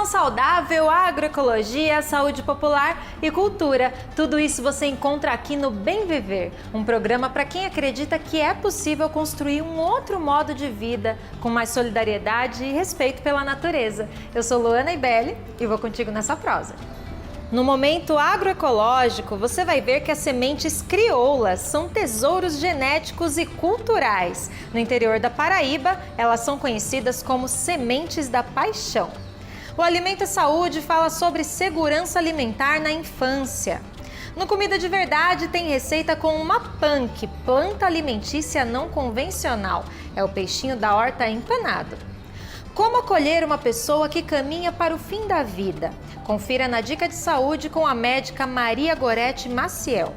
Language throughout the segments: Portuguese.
Alimentação saudável, agroecologia, saúde popular e cultura. Tudo isso você encontra aqui no Bem Viver, um programa para quem acredita que é possível construir um outro modo de vida com mais solidariedade e respeito pela natureza. Eu sou Luana Ibelli e vou contigo nessa prosa. No momento agroecológico, você vai ver que as sementes crioulas são tesouros genéticos e culturais. No interior da Paraíba, elas são conhecidas como sementes da paixão. O Alimento e Saúde fala sobre segurança alimentar na infância. No Comida de Verdade tem receita com uma punk, planta alimentícia não convencional. É o peixinho da horta empanado. Como acolher uma pessoa que caminha para o fim da vida? Confira na Dica de Saúde com a médica Maria Gorete Maciel.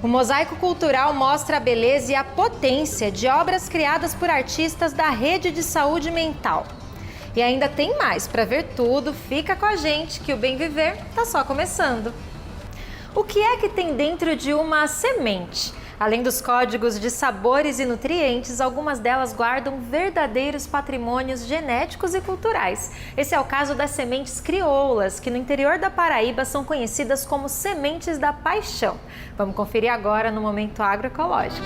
O Mosaico Cultural mostra a beleza e a potência de obras criadas por artistas da Rede de Saúde Mental. E ainda tem mais, para ver tudo, fica com a gente que o Bem Viver está só começando. O que é que tem dentro de uma semente? Além dos códigos de sabores e nutrientes, algumas delas guardam verdadeiros patrimônios genéticos e culturais. Esse é o caso das sementes crioulas, que no interior da Paraíba são conhecidas como sementes da paixão. Vamos conferir agora no Momento Agroecológico.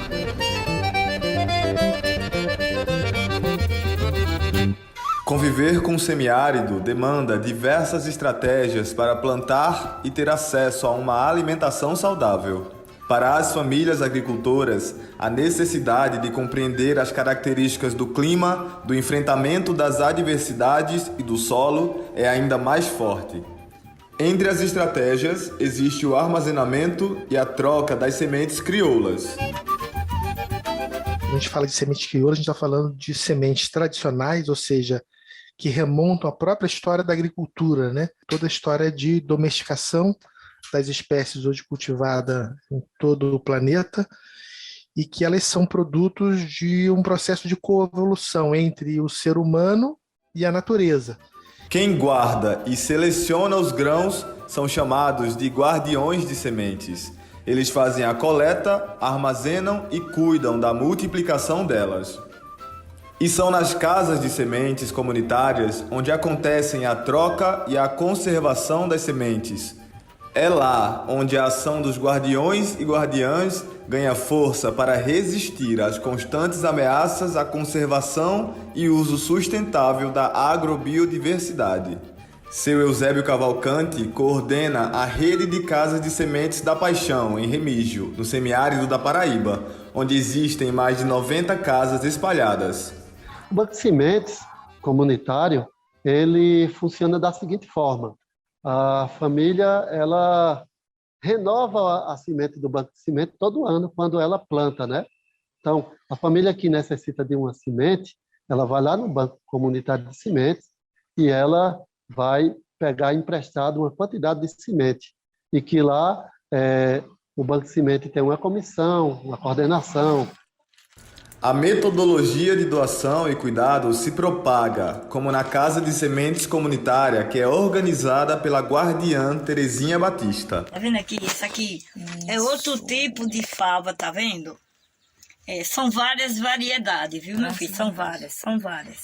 Conviver com o semiárido demanda diversas estratégias para plantar e ter acesso a uma alimentação saudável. Para as famílias agricultoras, a necessidade de compreender as características do clima, do enfrentamento das adversidades e do solo é ainda mais forte. Entre as estratégias, existe o armazenamento e a troca das sementes crioulas. Quando a gente fala de semente crioula, a gente está falando de sementes tradicionais, ou seja, que remontam à própria história da agricultura, né? Toda a história de domesticação das espécies hoje cultivadas em todo o planeta e que elas são produtos de um processo de coevolução entre o ser humano e a natureza. Quem guarda e seleciona os grãos são chamados de guardiões de sementes. Eles fazem a coleta, armazenam e cuidam da multiplicação delas. E são nas casas de sementes comunitárias onde acontecem a troca e a conservação das sementes. É lá onde a ação dos guardiões e guardiãs ganha força para resistir às constantes ameaças à conservação e uso sustentável da agrobiodiversidade. Seu Eusébio Cavalcante coordena a rede de casas de sementes da paixão em Remígio, no semiárido da Paraíba, onde existem mais de 90 casas espalhadas. O banco de sementes comunitário, ele funciona da seguinte forma. A família, ela renova a semente do banco de semente todo ano, quando ela planta, né? Então, a família que necessita de uma semente, ela vai lá no banco comunitário de sementes e ela vai pegar emprestado uma quantidade de semente. E que lá, o banco de semente tem uma comissão, uma coordenação. A metodologia de doação e cuidado se propaga, como na Casa de Sementes Comunitária, que é organizada pela guardiã Terezinha Batista. Tá vendo aqui? Isso aqui é outro tipo de fava, tá vendo? São várias variedades, viu, meu filho? São várias.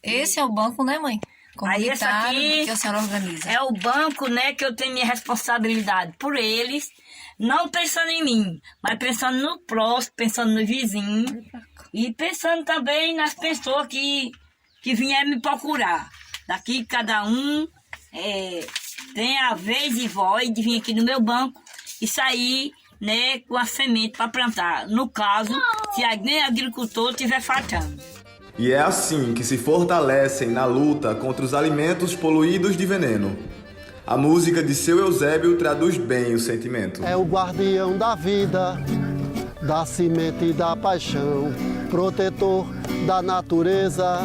Esse é o banco, né, mãe? Aí esse aqui que a senhora organiza. é o banco, né, que eu tenho minha responsabilidade por eles, não pensando em mim, mas pensando no próximo, pensando no vizinho e pensando também nas pessoas que vieram me procurar. Daqui cada um tem a vez e voz de vir aqui no meu banco e sair, né, com a semente para plantar. No caso, se alguém agricultor estiver faltando. E é assim que se fortalecem na luta contra os alimentos poluídos de veneno. A música de seu Eusébio traduz bem o sentimento. É o guardião da vida, da semente e da paixão, protetor da natureza,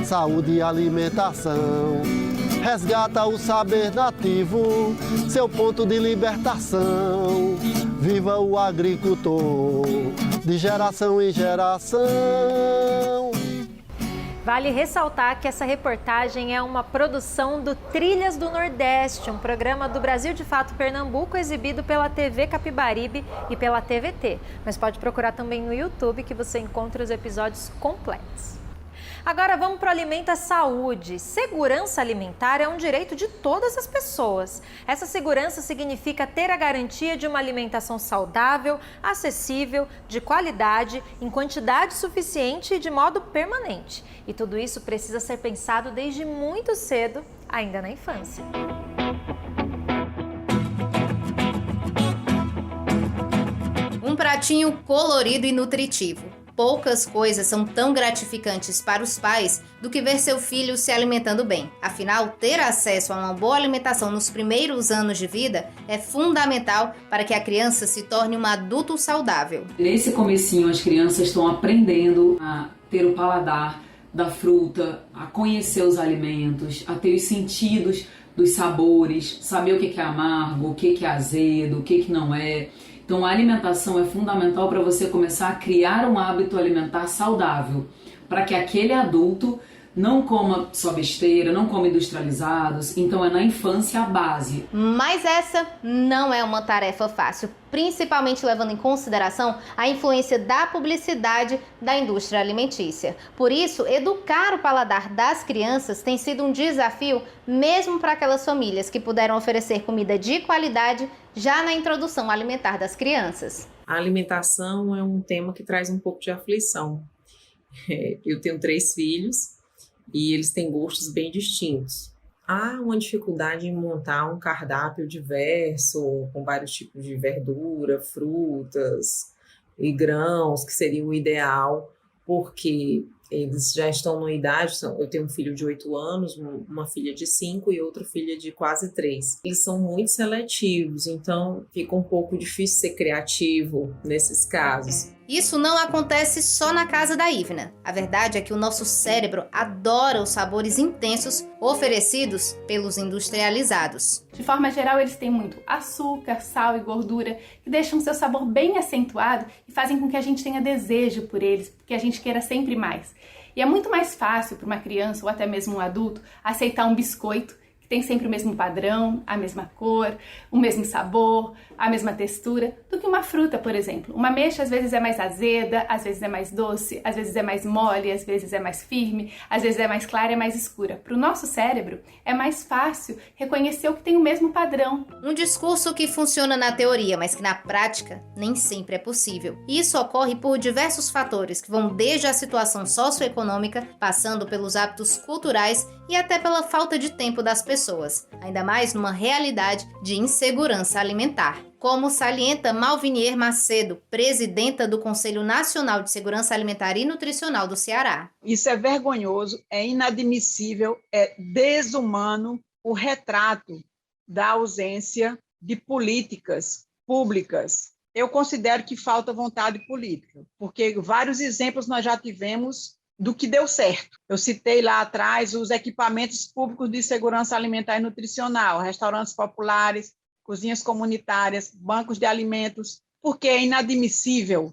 saúde e alimentação. Resgata o saber nativo, seu ponto de libertação. Viva o agricultor, de geração em geração. Vale ressaltar que essa reportagem é uma produção do Trilhas do Nordeste, um programa do Brasil de Fato Pernambuco, exibido pela TV Capibaribe e pela TVT. Mas pode procurar também no YouTube que você encontra os episódios completos. Agora vamos para o Alimenta Saúde. Segurança alimentar é um direito de todas as pessoas. Essa segurança significa ter a garantia de uma alimentação saudável, acessível, de qualidade, em quantidade suficiente e de modo permanente. E tudo isso precisa ser pensado desde muito cedo, ainda na infância. Um pratinho colorido e nutritivo. Poucas coisas são tão gratificantes para os pais do que ver seu filho se alimentando bem. Afinal, ter acesso a uma boa alimentação nos primeiros anos de vida é fundamental para que a criança se torne um adulto saudável. Nesse comecinho, as crianças estão aprendendo a ter o paladar da fruta, a conhecer os alimentos, a ter os sentidos dos sabores, saber o que é amargo, o que é azedo, o que não é. Então a alimentação é fundamental para você começar a criar um hábito alimentar saudável, para que aquele adulto não coma só besteira, não coma industrializados, então é na infância a base. Mas essa não é uma tarefa fácil, principalmente levando em consideração a influência da publicidade da indústria alimentícia. Por isso, educar o paladar das crianças tem sido um desafio mesmo para aquelas famílias que puderam oferecer comida de qualidade já na introdução alimentar das crianças. A alimentação é um tema que traz um pouco de aflição. Eu tenho 3 filhos e eles têm gostos bem distintos. Há uma dificuldade em montar um cardápio diverso, com vários tipos de verdura, frutas e grãos, que seria o ideal, porque eles já estão numa idade, eu tenho um filho de 8 anos, uma filha de 5 e outra filha de quase 3. Eles são muito seletivos, então fica um pouco difícil ser criativo nesses casos. Isso não acontece só na casa da Ivna. A verdade é que o nosso cérebro adora os sabores intensos oferecidos pelos industrializados. De forma geral, eles têm muito açúcar, sal e gordura, que deixam seu sabor bem acentuado e fazem com que a gente tenha desejo por eles, que a gente queira sempre mais. E é muito mais fácil para uma criança ou até mesmo um adulto aceitar um biscoito que tem sempre o mesmo padrão, a mesma cor, o mesmo sabor, a mesma textura, do que uma fruta, por exemplo. Uma ameixa às vezes é mais azeda, às vezes é mais doce, às vezes é mais mole, às vezes é mais firme, às vezes é mais clara e mais escura. Para o nosso cérebro é mais fácil reconhecer o que tem o mesmo padrão. Um discurso que funciona na teoria, mas que na prática nem sempre é possível. E isso ocorre por diversos fatores que vão desde a situação socioeconômica, passando pelos hábitos culturais e até pela falta de tempo das pessoas, ainda mais numa realidade de insegurança alimentar. Como salienta Malvinier Macedo, presidenta do Conselho Nacional de Segurança Alimentar e Nutricional do Ceará. Isso é vergonhoso, é inadmissível, é desumano o retrato da ausência de políticas públicas. Eu considero que falta vontade política, porque vários exemplos nós já tivemos do que deu certo. Eu citei lá atrás os equipamentos públicos de segurança alimentar e nutricional, restaurantes populares, cozinhas comunitárias, bancos de alimentos, porque é inadmissível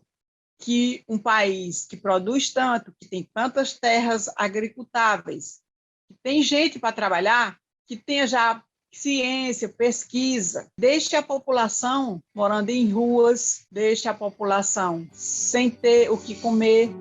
que um país que produz tanto, que tem tantas terras agricultáveis, que tem gente para trabalhar, que tenha já ciência, pesquisa, deixe a população morando em ruas, deixe a população sem ter o que comer.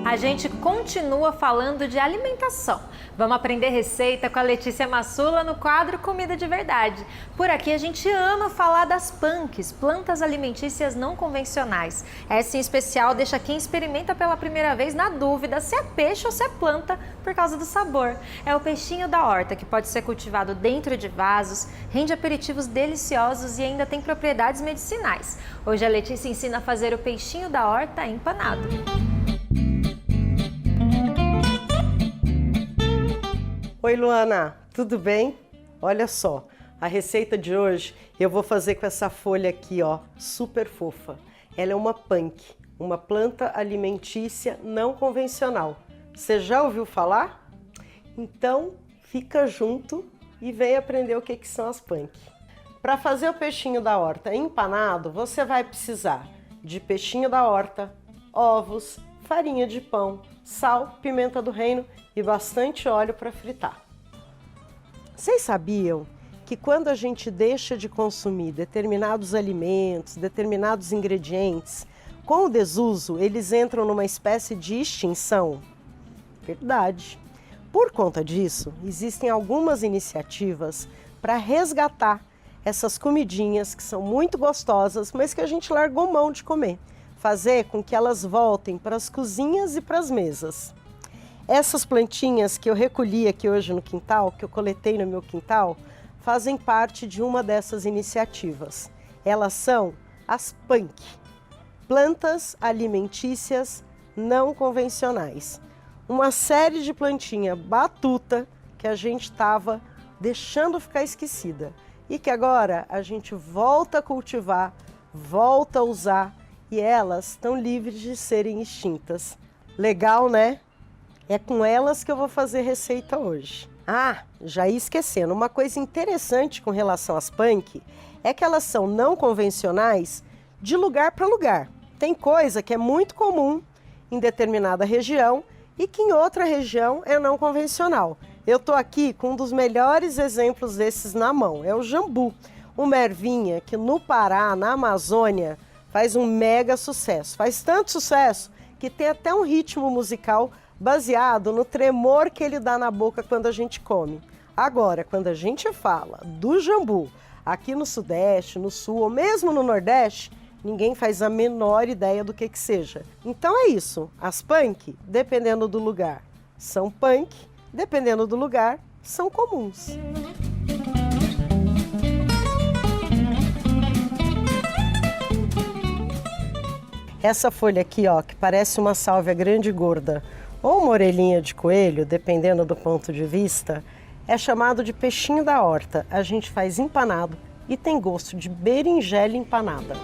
A gente continua falando de alimentação. Vamos aprender receita com a Letícia Massula no quadro Comida de Verdade. Por aqui a gente ama falar das punks, plantas alimentícias não convencionais. Essa em especial deixa quem experimenta pela primeira vez na dúvida se é peixe ou se é planta por causa do sabor. É o peixinho da horta, que pode ser cultivado dentro de vasos, rende aperitivos deliciosos e ainda tem propriedades medicinais. Hoje a Letícia ensina a fazer o peixinho da horta empanado. Oi Luana, tudo bem? Olha só, a receita de hoje eu vou fazer com essa folha aqui, ó, super fofa. Ela é uma punk, uma planta alimentícia não convencional. Você já ouviu falar? Então fica junto e vem aprender o que são as punk. Para fazer o peixinho da horta empanado, você vai precisar de peixinho da horta, ovos, farinha de pão, sal, pimenta do reino e bastante óleo para fritar. Vocês sabiam que quando a gente deixa de consumir determinados alimentos, determinados ingredientes, com o desuso, eles entram numa espécie de extinção? Verdade. Por conta disso, existem algumas iniciativas para resgatar essas comidinhas que são muito gostosas, mas que a gente largou mão de comer. Fazer com que elas voltem para as cozinhas e para as mesas. Essas plantinhas que eu recolhi aqui hoje no quintal, que eu coletei no meu quintal, fazem parte de uma dessas iniciativas. Elas são as PANC, Plantas Alimentícias Não Convencionais. Uma série de plantinha batuta que a gente estava deixando ficar esquecida e que agora a gente volta a cultivar, volta a usar e elas estão livres de serem extintas. Legal, né? É com elas que eu vou fazer receita hoje. Ah, já ia esquecendo, uma coisa interessante com relação às PANC é que elas são não convencionais de lugar para lugar. Tem coisa que é muito comum em determinada região e que em outra região é não convencional. Eu estou aqui com um dos melhores exemplos desses na mão, é o jambu, uma ervinha que no Pará, na Amazônia, faz um mega sucesso. Faz tanto sucesso que tem até um ritmo musical baseado no tremor que ele dá na boca quando a gente come. Agora, quando a gente fala do jambu aqui no Sudeste, no Sul ou mesmo no Nordeste, ninguém faz a menor ideia do que seja. Então é isso, as PANC, dependendo do lugar, são PANC, dependendo do lugar, são comuns. Essa folha aqui, ó, que parece uma sálvia grande e gorda, ou uma orelhinha de coelho, dependendo do ponto de vista, é chamado de peixinho da horta. A gente faz empanado e tem gosto de berinjela empanada.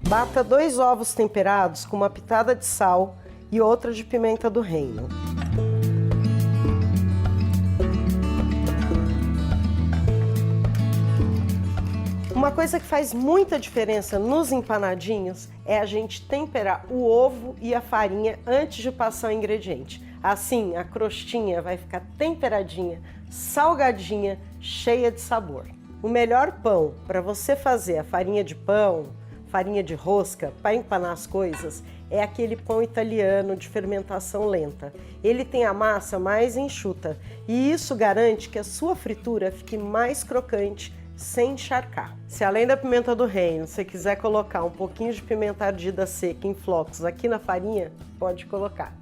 Bata 2 ovos temperados com uma pitada de sal e outra de pimenta do reino. Uma coisa que faz muita diferença nos empanadinhos é a gente temperar o ovo e a farinha antes de passar o ingrediente. Assim, a crostinha vai ficar temperadinha, salgadinha, cheia de sabor. O melhor pão para você fazer a farinha de pão, farinha de rosca, para empanar as coisas, é aquele pão italiano de fermentação lenta. Ele tem a massa mais enxuta e isso garante que a sua fritura fique mais crocante, sem encharcar. Se além da pimenta do reino, você quiser colocar um pouquinho de pimenta ardida seca em flocos aqui na farinha, pode colocar.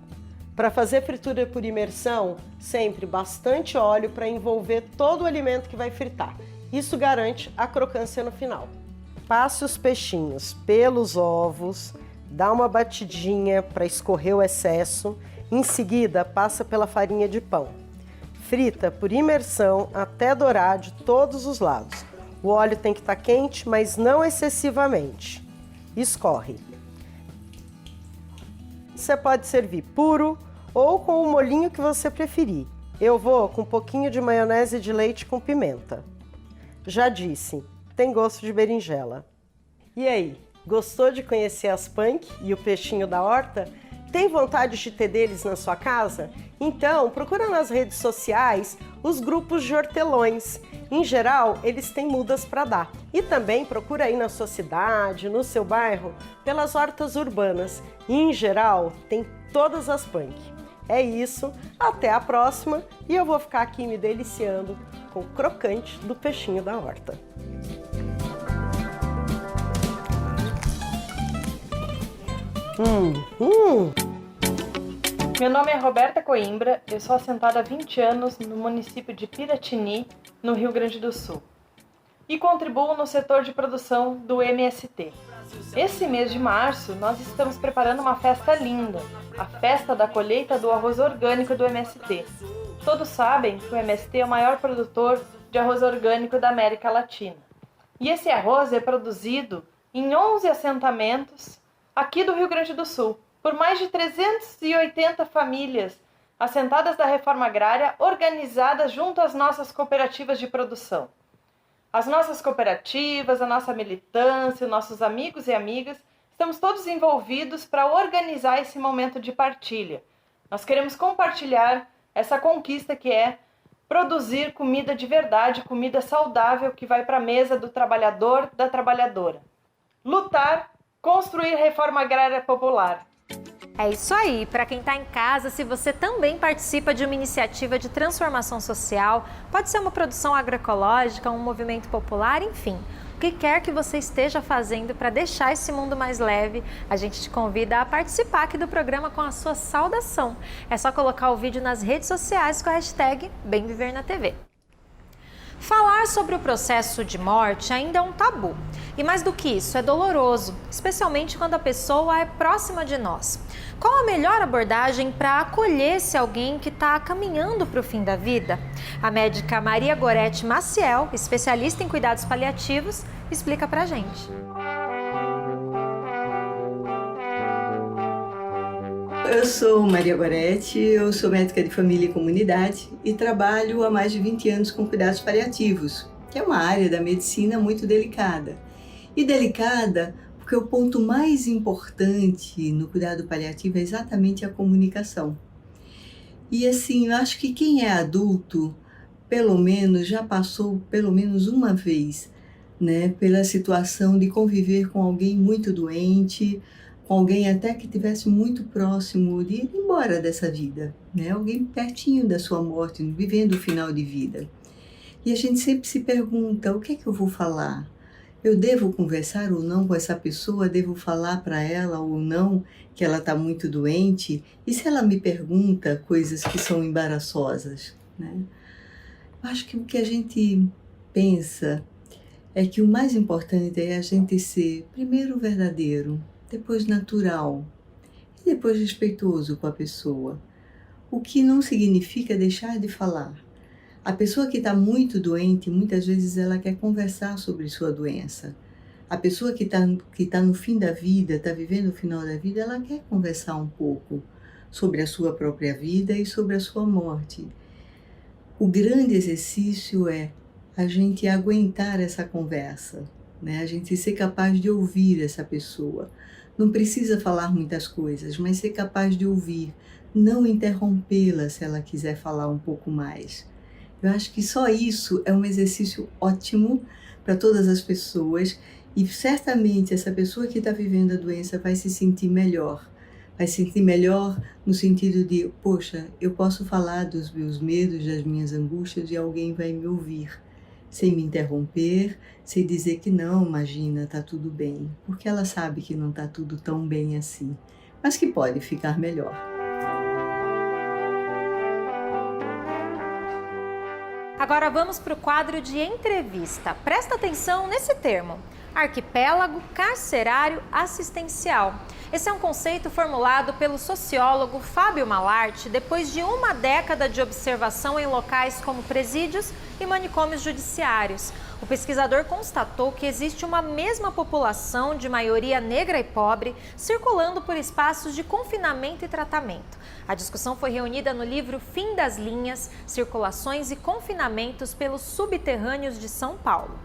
Para fazer fritura por imersão, sempre bastante óleo para envolver todo o alimento que vai fritar. Isso garante a crocância no final. Passe os peixinhos pelos ovos, dá uma batidinha para escorrer o excesso, em seguida passa pela farinha de pão. Frita por imersão até dourar de todos os lados. O óleo tem que estar quente, mas não excessivamente. Escorre. Você pode servir puro ou com o molhinho que você preferir. Eu vou com um pouquinho de maionese de leite com pimenta. Já disse, tem gosto de berinjela. E aí, gostou de conhecer as PANC e o peixinho da horta? Tem vontade de ter deles na sua casa? Então, procura nas redes sociais os grupos de hortelões. Em geral, eles têm mudas para dar. E também procura aí na sua cidade, no seu bairro, pelas hortas urbanas. E, em geral, tem todas as PANC. É isso, até a próxima e eu vou ficar aqui me deliciando com o crocante do peixinho da horta. Meu nome é Roberta Coimbra, eu sou assentada há 20 anos no município de Piratini, no Rio Grande do Sul, e contribuo no setor de produção do MST. Esse mês de março, nós estamos preparando uma festa linda, a festa da colheita do arroz orgânico do MST. Todos sabem que o MST é o maior produtor de arroz orgânico da América Latina. E esse arroz é produzido em 11 assentamentos aqui do Rio Grande do Sul, por mais de 380 famílias assentadas da reforma agrária organizadas junto às nossas cooperativas de produção. As nossas cooperativas, a nossa militância, nossos amigos e amigas, estamos todos envolvidos para organizar esse momento de partilha. Nós queremos compartilhar essa conquista que é produzir comida de verdade, comida saudável que vai para a mesa do trabalhador, da trabalhadora. Lutar, construir reforma agrária popular. É isso aí, para quem está em casa, se você também participa de uma iniciativa de transformação social, pode ser uma produção agroecológica, um movimento popular, enfim. O que quer que você esteja fazendo para deixar esse mundo mais leve, a gente te convida a participar aqui do programa com a sua saudação. É só colocar o vídeo nas redes sociais com a hashtag BemViverNaTV. Falar sobre o processo de morte ainda é um tabu. E mais do que isso, é doloroso, especialmente quando a pessoa é próxima de nós. Qual a melhor abordagem para acolher esse alguém que está caminhando para o fim da vida? A médica Maria Gorete Maciel, especialista em cuidados paliativos, explica pra gente. Eu sou Maria Gorete, eu sou médica de família e comunidade e trabalho há mais de 20 anos com cuidados paliativos, que é uma área da medicina muito delicada. E delicada porque o ponto mais importante no cuidado paliativo é exatamente a comunicação. E assim, eu acho que quem é adulto, pelo menos, já passou pelo menos uma vez, né, pela situação de conviver com alguém muito doente, com alguém até que estivesse muito próximo de ir embora dessa vida, né? Alguém pertinho da sua morte, vivendo o final de vida. E a gente sempre se pergunta, o que é que eu vou falar? Eu devo conversar ou não com essa pessoa? Devo falar para ela ou não que ela está muito doente? E se ela me pergunta coisas que são embaraçosas, né? Eu acho que o que a gente pensa é que o mais importante é a gente ser, primeiro, verdadeiro, depois natural e depois respeitoso com a pessoa. O que não significa deixar de falar. A pessoa que está muito doente, muitas vezes ela quer conversar sobre sua doença. A pessoa que tá no fim da vida, está vivendo o final da vida, ela quer conversar um pouco sobre a sua própria vida e sobre a sua morte. O grande exercício é a gente aguentar essa conversa, né? A gente ser capaz de ouvir essa pessoa. Não precisa falar muitas coisas, mas ser capaz de ouvir, não interrompê-la se ela quiser falar um pouco mais. Eu acho que só isso é um exercício ótimo para todas as pessoas e certamente essa pessoa que está vivendo a doença vai se sentir melhor. Vai se sentir melhor no sentido de, poxa, eu posso falar dos meus medos, das minhas angústias e alguém vai me ouvir. Sem me interromper, sem dizer que não, imagina, tá tudo bem. Porque ela sabe que não tá tudo tão bem assim, mas que pode ficar melhor. Agora vamos para o quadro de entrevista. Presta atenção nesse termo. Arquipélago carcerário assistencial. Esse é um conceito formulado pelo sociólogo Fábio Malarte depois de uma década de observação em locais como presídios e manicômios judiciários. O pesquisador constatou que existe uma mesma população de maioria negra e pobre circulando por espaços de confinamento e tratamento. A discussão foi reunida no livro Fim das Linhas, Circulações e Confinamentos pelos Subterrâneos de São Paulo.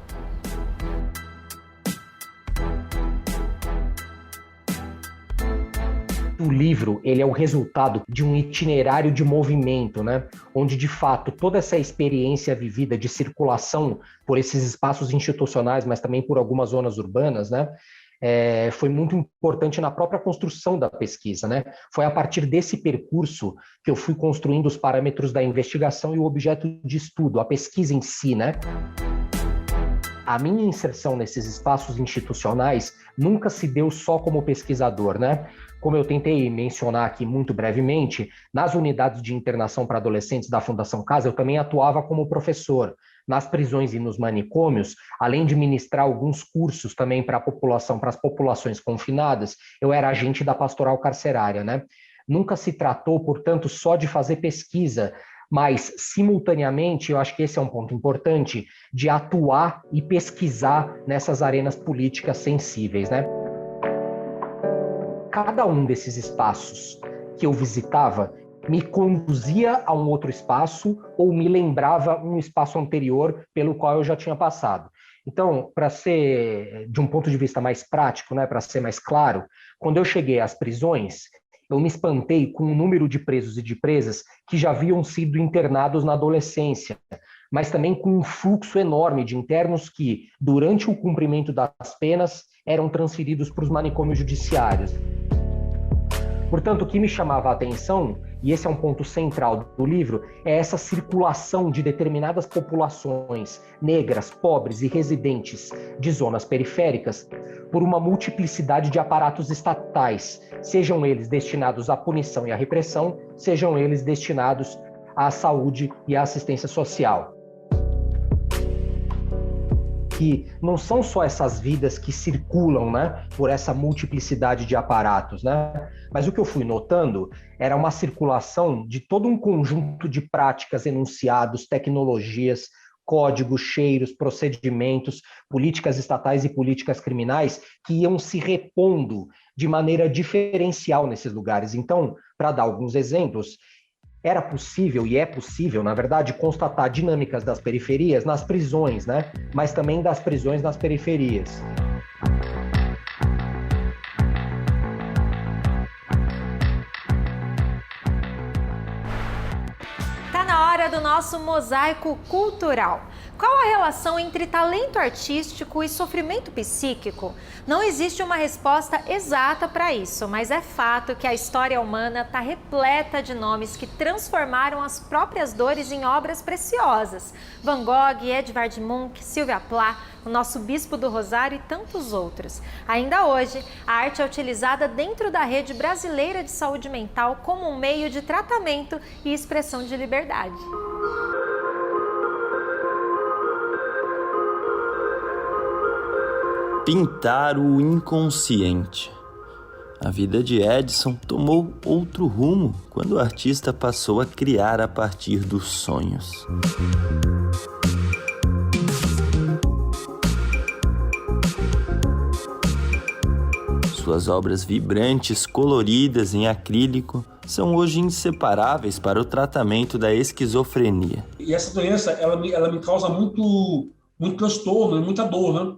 O livro, ele é o resultado de um itinerário de movimento, né? Onde, de fato, toda essa experiência vivida de circulação por esses espaços institucionais, mas também por algumas zonas urbanas, né? Foi muito importante na própria construção da pesquisa, né? Foi a partir desse percurso que eu fui construindo os parâmetros da investigação e o objeto de estudo, a pesquisa em si, né? A minha inserção nesses espaços institucionais nunca se deu só como pesquisador, né? Como eu tentei mencionar aqui muito brevemente, nas unidades de internação para adolescentes da Fundação Casa, eu também atuava como professor. Nas prisões e nos manicômios, além de ministrar alguns cursos também para a população, para as populações confinadas, eu era agente da pastoral carcerária, né? Nunca se tratou, portanto, só de fazer pesquisa, mas, simultaneamente, eu acho que esse é um ponto importante, de atuar e pesquisar nessas arenas políticas sensíveis, né? Cada um desses espaços que eu visitava me conduzia a um outro espaço ou me lembrava um espaço anterior pelo qual eu já tinha passado. Então, para ser de um ponto de vista mais prático, né, para ser mais claro, quando eu cheguei às prisões, eu me espantei com o número de presos e de presas que já haviam sido internados na adolescência, mas também com um fluxo enorme de internos que, durante o cumprimento das penas, eram transferidos para os manicômios judiciários. Portanto, o que me chamava a atenção, e esse é um ponto central do livro, é essa circulação de determinadas populações negras, pobres e residentes de zonas periféricas por uma multiplicidade de aparatos estatais, sejam eles destinados à punição e à repressão, sejam eles destinados à saúde e à assistência social. Que não são só essas vidas que circulam, né, por essa multiplicidade de aparatos, né? Mas o que eu fui notando era uma circulação de todo um conjunto de práticas, enunciados, tecnologias, códigos, cheiros, procedimentos, políticas estatais e políticas criminais que iam se repondo de maneira diferencial nesses lugares. Então, para dar alguns exemplos, era possível, e é possível, na verdade, constatar dinâmicas das periferias nas prisões, né? Mas também das prisões nas periferias. Tá na hora do nosso mosaico cultural. Qual a relação entre talento artístico e sofrimento psíquico? Não existe uma resposta exata para isso, mas é fato que a história humana está repleta de nomes que transformaram as próprias dores em obras preciosas. Van Gogh, Edvard Munch, Sylvia Plath, o nosso Bispo do Rosário e tantos outros. Ainda hoje, a arte é utilizada dentro da rede brasileira de saúde mental como um meio de tratamento e expressão de liberdade. Pintar o inconsciente. A vida de Edson tomou outro rumo quando o artista passou a criar a partir dos sonhos. Suas obras vibrantes, coloridas em acrílico, são hoje inseparáveis para o tratamento da esquizofrenia. E essa doença, ela me causa muito transtorno, muita dor, né?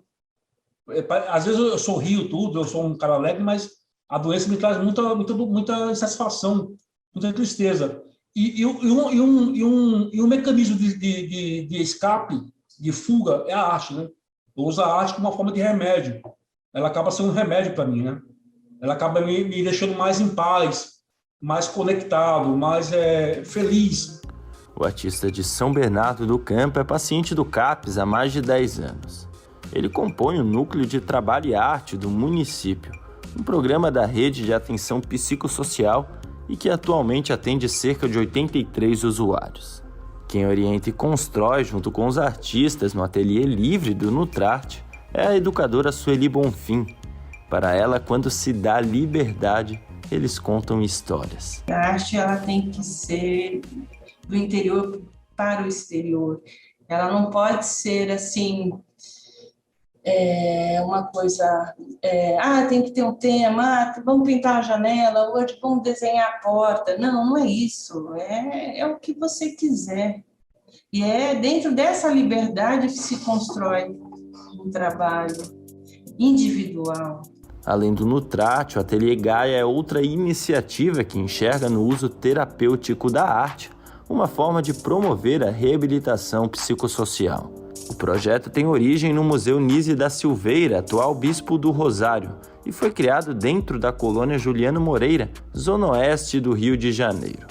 Às vezes eu sorrio tudo, eu sou um cara alegre, mas a doença me traz muita insatisfação, muita tristeza. E um mecanismo de escape, de fuga, é a arte, né? Eu uso a arte como uma forma de remédio. Ela acaba sendo um remédio para mim, né? Ela acaba me deixando mais em paz, mais conectado, mais feliz. O artista de São Bernardo do Campo é paciente do CAPS há mais de 10 anos. Ele compõe o Núcleo de Trabalho e Arte do município, um programa da Rede de Atenção Psicossocial e que atualmente atende cerca de 83 usuários. Quem orienta e constrói junto com os artistas no ateliê livre do Nutrarte é a educadora Sueli Bonfim. Para ela, quando se dá liberdade, eles contam histórias. A arte ela tem que ser do interior para o exterior. Ela não pode ser assim... uma coisa, tem que ter um tema, vamos pintar a janela, hoje vamos desenhar a porta. Não é isso, é o que você quiser. E é dentro dessa liberdade que se constrói um trabalho individual. Além do Nutrarte, o Ateliê Gaia é outra iniciativa que enxerga no uso terapêutico da arte uma forma de promover a reabilitação psicossocial. O projeto tem origem no Museu Nise da Silveira, atual Bispo do Rosário, e foi criado dentro da colônia Juliano Moreira, zona oeste do Rio de Janeiro.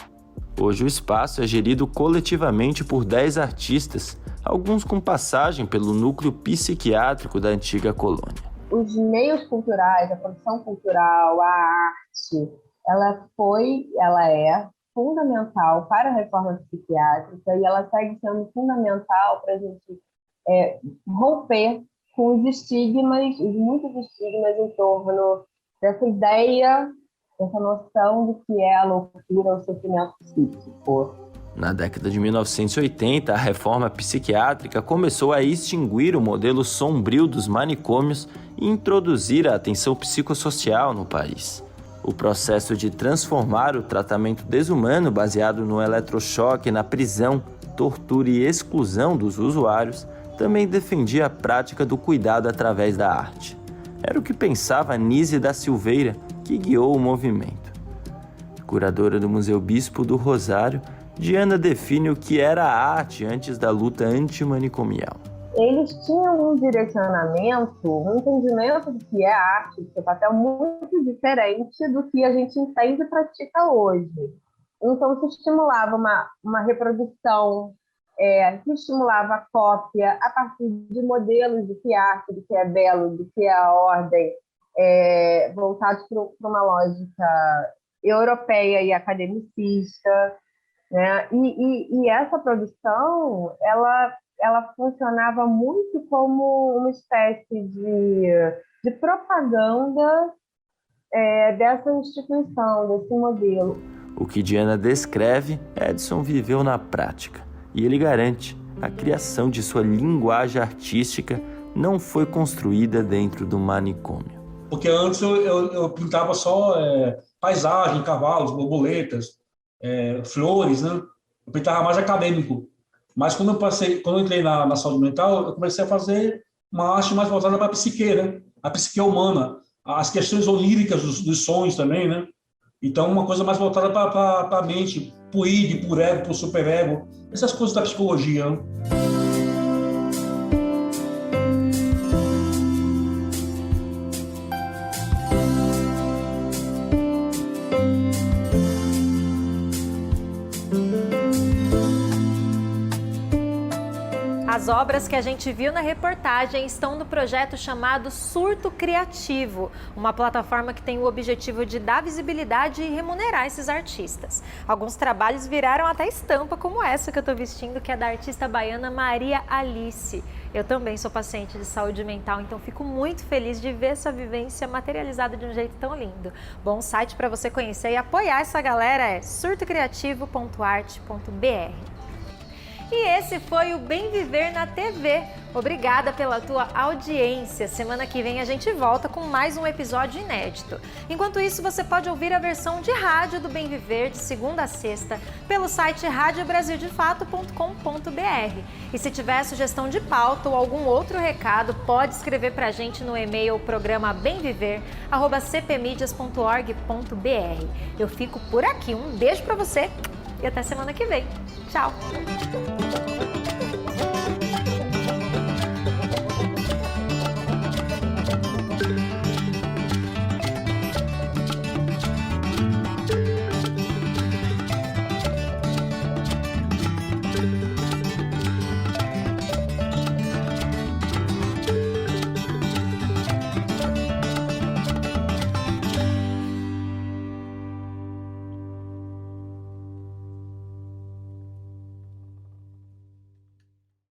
Hoje o espaço é gerido coletivamente por 10 artistas, alguns com passagem pelo núcleo psiquiátrico da antiga colônia. Os meios culturais, a produção cultural, a arte, ela é fundamental para a reforma psiquiátrica e ela segue sendo fundamental para a gente romper com os estigmas, muitos estigmas em torno dessa ideia, dessa noção do que é a loucura, o sofrimento psíquico. Na década de 1980, a reforma psiquiátrica começou a extinguir o modelo sombrio dos manicômios e introduzir a atenção psicossocial no país. O processo de transformar o tratamento desumano baseado no eletrochoque na prisão, tortura e exclusão dos usuários também defendia a prática do cuidado através da arte. Era o que pensava Nise da Silveira, que guiou o movimento. Curadora do Museu Bispo do Rosário, Diana define o que era a arte antes da luta antimanicomial. Eles tinham um direcionamento, um entendimento do que é arte, seu papel muito diferente do que a gente entende e pratica hoje. Então, se estimulava uma reprodução, se estimulava a cópia a partir de modelos do que é arte, do que é belo, do que é a ordem, voltados para uma lógica europeia e academicista, né? E essa produção, ela funcionava muito como uma espécie de propaganda dessa instituição, desse modelo. O que Diana descreve, Edson viveu na prática. E ele garante, a criação de sua linguagem artística não foi construída dentro do manicômio. Porque antes eu pintava só paisagem, cavalos, borboletas, flores, né? Eu pintava mais acadêmico. Mas quando eu entrei na saúde mental, eu comecei a fazer uma arte mais voltada para a psique, né? A psique humana, as questões oníricas dos sonhos também, né? Então, uma coisa mais voltada para a mente, para o id, para o ego, para o superego, essas coisas da psicologia, né? As obras que a gente viu na reportagem estão no projeto chamado Surto Criativo, uma plataforma que tem o objetivo de dar visibilidade e remunerar esses artistas. Alguns trabalhos viraram até estampa, como essa que eu estou vestindo, que é da artista baiana Maria Alice. Eu também sou paciente de saúde mental, então fico muito feliz de ver essa vivência materializada de um jeito tão lindo. Bom, o site para você conhecer e apoiar essa galera é surtocreativo.arte.br. E esse foi o Bem Viver na TV. Obrigada pela tua audiência. Semana que vem a gente volta com mais um episódio inédito. Enquanto isso, você pode ouvir a versão de rádio do Bem Viver de segunda a sexta pelo site radiobrasildefato.com.br. E se tiver sugestão de pauta ou algum outro recado, pode escrever pra gente no e-mail programa bemviver@cpmedias.org.br. Eu fico por aqui. Um beijo pra você e até semana que vem. Tchau!